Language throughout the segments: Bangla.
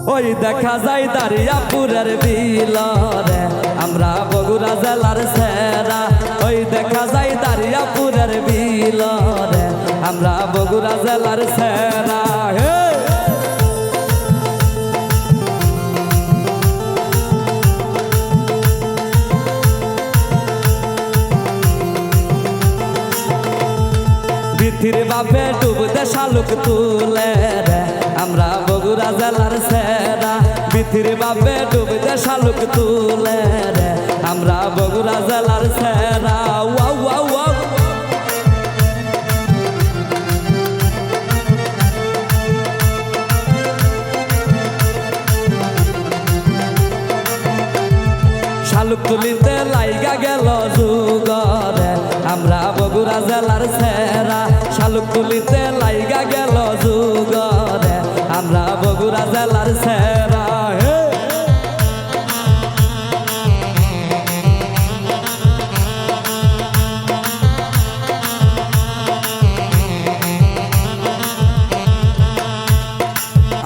ওই দেখা যায় দারিয়াপুরের বিলরে আমরা বগুড়া জেলার সেরা। ওই দেখা যায় দারিয়াপুরের বিলরে আমরা বগুড়া জেলার সেরা। বিথির বাপে ডুব দে শালুক তুলে রে আমরা বগুড়া জেলার সেরা। বিথির বাপে ডুব দে শালুক তুলে রে আমরা বগুড়া জেলার সেরা। ওয়াও ওয়াও ওয়াও শালুক তুলিতে লাইগা গেল যুগরে আমরা বগুড়া জেলার সেরা। শালুক তুলিতে লাইগা গেল যুগরে আমরা বগুড়া জেলার সেরা।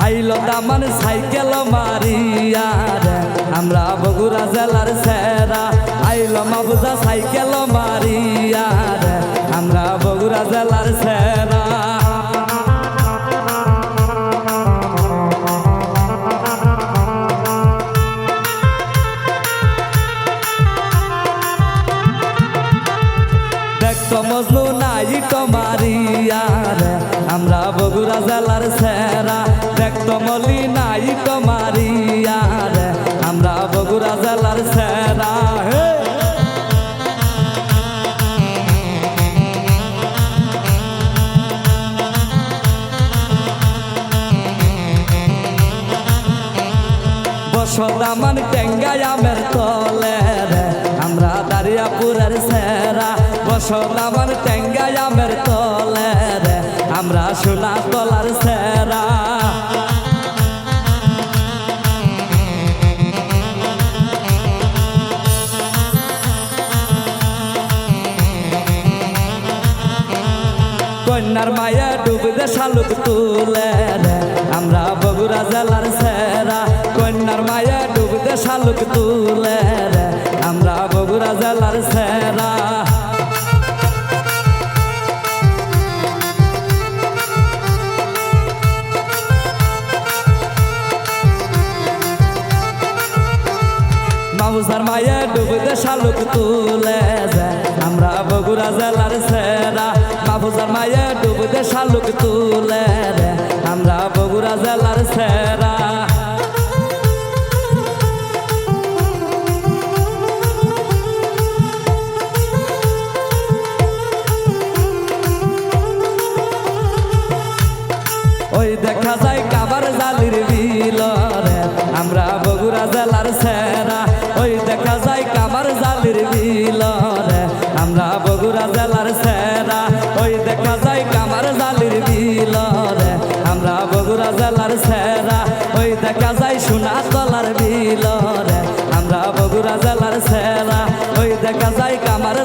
আইলো দামান সাইকেল মারিয়া রে আমরা বগুড়া জেলার সেরা। আইলো মাবুজা সাইকেল মারিয়া রে আমরা বগুড়া জেলার সেরা। দেখতো মজনু নাই মারিয়া রে আমরা বগুড়া জেলার সেরা। দেখতো মলি নাই মারিয়া রে আমরা বগুড়া জেলার সেরা। বসদামান টেঙ্গাই আমের তলে রে আমরা দারিয়াপুরের সেরা। বসদামান টেঙ্গাই আমের তলে রে আমরা সোনা তলার সেরা। কন্যার মায়া ডুব দে শালুক তুলে রে আমরা বগুড়া জেলার সেরা। কন্যার মায়া ডুব দে শালুক তুলে রে আমরা বগুড়া জেলার সেরা। মাবুজার মায়া ডুব দে শালুক তুলে রে আমরা বগুড়া জেলার সেরা। মাবুজার মায়া ডুব দে শালুক তুলে রে আমরা বগুড়া জেলার সেরা। ওই দেখা যায় কাবার জালির বিলরে আমরা বগুড়া জেলার সেরা। ওই দেখা যায় কাবার জালির বিলরে আমরা বগুড়া জেলার সেরা। ওই দেখা যায় কামার জালির বিলরে আমরা বগুড়া জেলার সেরা। ওই দেখা যায় সোনা তলার বিলরে আমরা বগুড়া জেলার সেরা। ওই দেখা যায় কামার